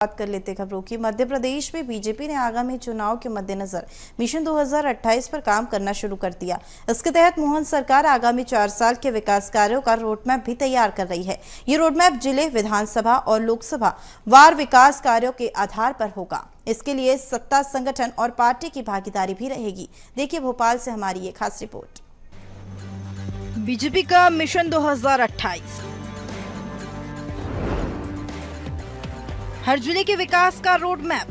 बात कर लेते खबरों की। मध्य प्रदेश में बीजेपी ने आगामी चुनाव के मद्देनजर मिशन 2028 पर काम करना शुरू कर दिया। इसके तहत मोहन सरकार आगामी 4 साल के विकास कार्यों का रोडमैप भी तैयार कर रही है। ये रोडमैप जिले, विधानसभा और लोकसभा वार विकास कार्यों के आधार पर होगा। इसके लिए सत्ता, संगठन और पार्टी की भागीदारी भी रहेगी। देखिए भोपाल से हमारी ये खास रिपोर्ट। बीजेपी का मिशन 2028 हर जिले के विकास का रोड मैप,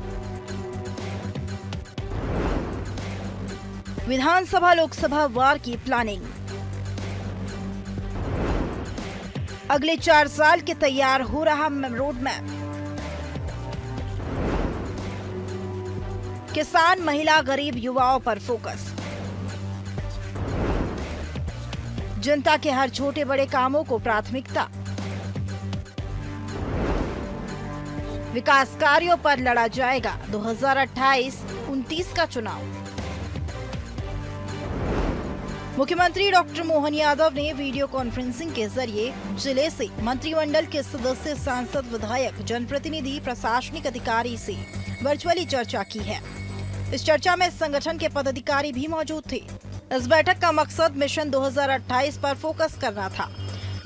विधानसभा लोकसभा वार की प्लानिंग, अगले 4 साल के तैयार हो रहा रोड मैप, किसान, महिला, गरीब, युवाओं पर फोकस, जनता के हर छोटे बड़े कामों को प्राथमिकता, विकास कार्यों पर लड़ा जाएगा 2028-29 का चुनाव। मुख्यमंत्री डॉक्टर मोहन यादव ने वीडियो कॉन्फ्रेंसिंग के जरिए जिले से मंत्रिमंडल के सदस्य, सांसद, विधायक, जनप्रतिनिधि, प्रशासनिक अधिकारी से वर्चुअली चर्चा की है। इस चर्चा में संगठन के पदाधिकारी भी मौजूद थे। इस बैठक का मकसद मिशन 2028 पर फोकस करना था,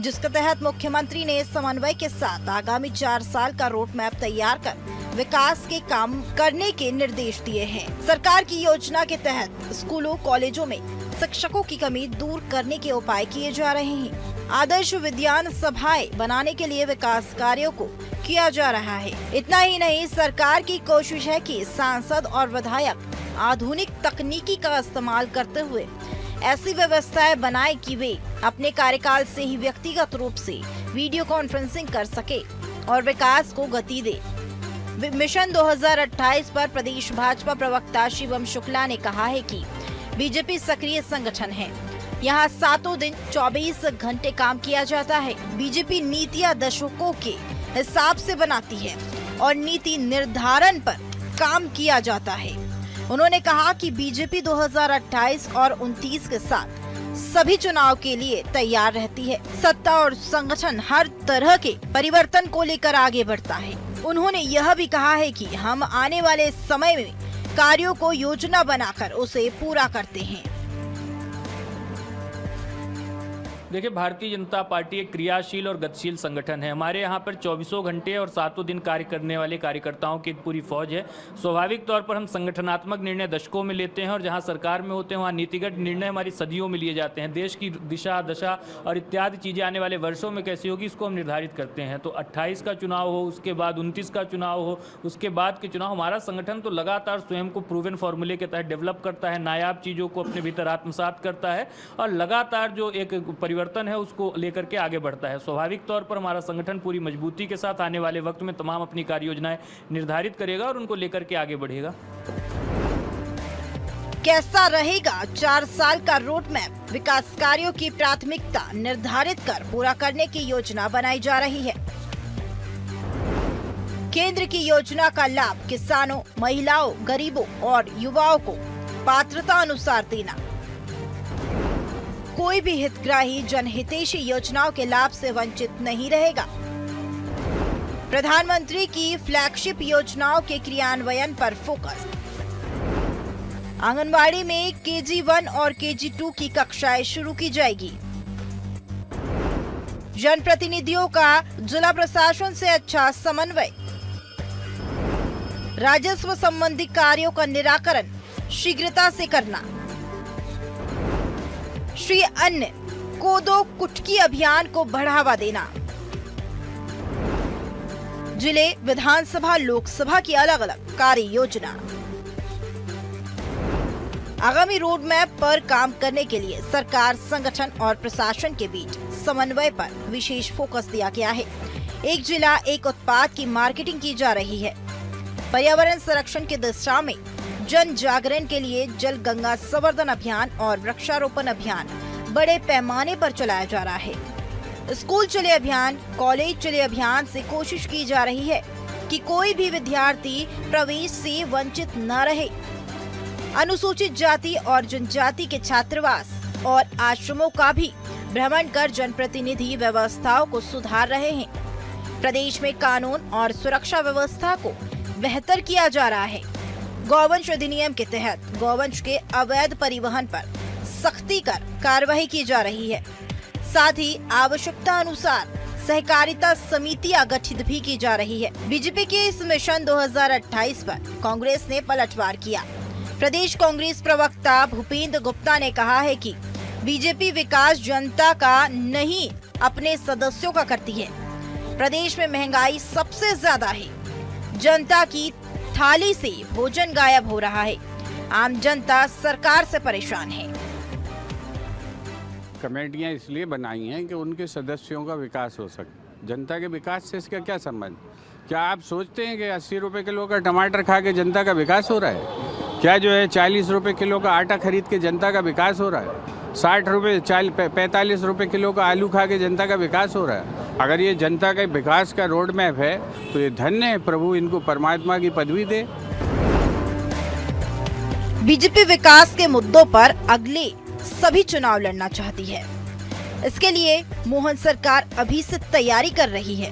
जिसके तहत मुख्यमंत्री ने समन्वय के साथ आगामी 4 साल का रोड मैप तैयार कर विकास के काम करने के निर्देश दिए हैं। सरकार की योजना के तहत स्कूलों, कॉलेजों में शिक्षकों की कमी दूर करने के उपाय किए जा रहे हैं। आदर्श विद्यान सभाएं बनाने के लिए विकास कार्यों को किया जा रहा है। इतना ही नहीं, सरकार की कोशिश है कि सांसद और विधायक आधुनिक तकनीकी का इस्तेमाल करते हुए ऐसी व्यवस्थाएं बनाए कि वे अपने कार्यकाल से ही व्यक्तिगत रूप से वीडियो कॉन्फ्रेंसिंग कर सके और विकास को गति दे। मिशन 2028 पर प्रदेश भाजपा प्रवक्ता शिवम शुक्ला ने कहा है कि बीजेपी सक्रिय संगठन है। यहाँ 7 दिन 24 घंटे काम किया जाता है। बीजेपी नीतियाँ दशकों के हिसाब से बनाती है और नीति निर्धारण पर काम किया जाता है। उन्होंने कहा कि बीजेपी 2028 और 29 के साथ सभी चुनाव के लिए तैयार रहती है। सत्ता और संगठन हर तरह के परिवर्तन को लेकर आगे बढ़ता है। उन्होंने यह भी कहा है कि हम आने वाले समय में कार्यों को योजना बनाकर उसे पूरा करते हैं। देखिए, भारतीय जनता पार्टी एक क्रियाशील और गतिशील संगठन है। हमारे यहाँ पर 24 घंटे और 7 दिन कार्य करने वाले कार्यकर्ताओं की एक पूरी फौज है। स्वाभाविक तौर पर हम संगठनात्मक निर्णय दशकों में लेते हैं और जहाँ सरकार में होते हैं वहाँ नीतिगत निर्णय हमारी सदियों में लिए जाते हैं। देश की दिशा, दशा और इत्यादि चीज़ें आने वाले वर्षों में कैसी होगी, इसको हम निर्धारित करते हैं। तो 28 का चुनाव हो, उसके बाद 29 का चुनाव हो, उसके बाद के चुनाव, हमारा संगठन तो लगातार स्वयं को प्रूवन फॉर्मूले के तहत डेवलप करता है, नायाब चीज़ों को अपने भीतर आत्मसात करता है और लगातार जो एक परिवर्तन है उसको लेकर के आगे बढ़ता है। स्वाभाविक तौर पर हमारा संगठन पूरी मजबूती के साथ आने वाले वक्त में तमाम अपनी कार्य योजनाएं निर्धारित करेगा और उनको लेकर के आगे बढ़ेगा। कैसा रहेगा 4 साल का रोड मैप? विकास कार्यों की प्राथमिकता निर्धारित कर पूरा करने की योजना बनाई जा रही है। केंद्र की योजना का लाभ किसानों, महिलाओं, गरीबों और युवाओं को पात्रता अनुसार देना। कोई भी हितग्राही जनहितैषी योजनाओं के लाभ से वंचित नहीं रहेगा। प्रधानमंत्री की फ्लैगशिप योजनाओं के क्रियान्वयन पर फोकस। आंगनवाड़ी में KG1 और KG2 की कक्षाएं शुरू की जाएगी। जनप्रतिनिधियों का जिला प्रशासन से अच्छा समन्वय। राजस्व संबंधी कार्यों का निराकरण शीघ्रता से करना। श्री अन्न कोदो कुटकी अभियान को बढ़ावा देना। जिले, विधानसभा, लोकसभा की अलग अलग कार्य योजना। आगामी रोड मैप पर काम करने के लिए सरकार, संगठन और प्रशासन के बीच समन्वय पर विशेष फोकस दिया गया है। एक जिला, एक उत्पाद की मार्केटिंग की जा रही है। पर्यावरण संरक्षण की दिशा में जन जागरण के लिए जल गंगा संवर्धन अभियान और वृक्षारोपण अभियान बड़े पैमाने पर चलाया जा रहा है। स्कूल चले अभियान, कॉलेज चले अभियान से कोशिश की जा रही है कि कोई भी विद्यार्थी प्रवेश से वंचित न रहे। अनुसूचित जाति और जनजाति के छात्रावास और आश्रमों का भी भ्रमण कर जनप्रतिनिधि व्यवस्थाओं को सुधार रहे हैं। प्रदेश में कानून और सुरक्षा व्यवस्था को बेहतर किया जा रहा है। गौवंश अधिनियम के तहत गौवंश के अवैध परिवहन पर सख्ती कर कार्रवाई की जा रही है। साथ ही आवश्यकता अनुसार सहकारिता समितियां गठित भी की जा रही है। बीजेपी के इस मिशन 2028 पर कांग्रेस ने पलटवार किया। प्रदेश कांग्रेस प्रवक्ता भूपेंद्र गुप्ता ने कहा है कि बीजेपी विकास जनता का नहीं अपने सदस्यों का करती है। प्रदेश में महंगाई सबसे ज्यादा है। जनता की थाली से भोजन गायब हो रहा है। आम जनता सरकार से परेशान है। कमेटियां इसलिए बनाई हैं कि उनके सदस्यों का विकास हो सके। जनता के विकास से इसका क्या संबंध? क्या आप सोचते हैं कि 80 रुपए किलो का टमाटर खा के जनता का विकास हो रहा है? क्या जो है 40 रुपए किलो का आटा खरीद के जनता का विकास हो रहा है? 45 रुपए किलो का आलू खा के जनता का विकास हो रहा है? अगर ये जनता के विकास का रोड मैप है तो ये धन्य है, प्रभु इनको परमात्मा की पदवी दे। बीजेपी विकास के मुद्दों पर अगले सभी चुनाव लड़ना चाहती है। इसके लिए मोहन सरकार अभी से तैयारी कर रही है।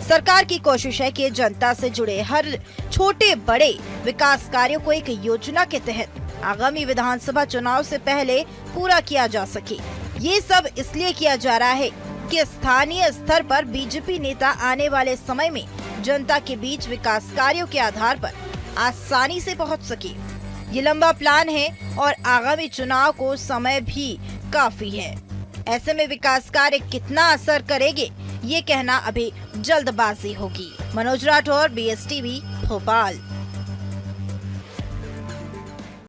सरकार की कोशिश है कि जनता से जुड़े हर छोटे बड़े विकास कार्यों को एक योजना के तहत आगामी विधानसभा चुनाव से पहले पूरा किया जा सके। ये सब इसलिए किया जा रहा है कि स्थानीय स्तर पर बीजेपी नेता आने वाले समय में जनता के बीच विकास कार्यों के आधार पर आसानी से पहुंच सके। ये लंबा प्लान है और आगामी चुनाव को समय भी काफी है। ऐसे में विकास कार्य कितना असर करेंगे ये कहना अभी जल्दबाजी होगी। मनोज राठौर, BSTV, भोपाल।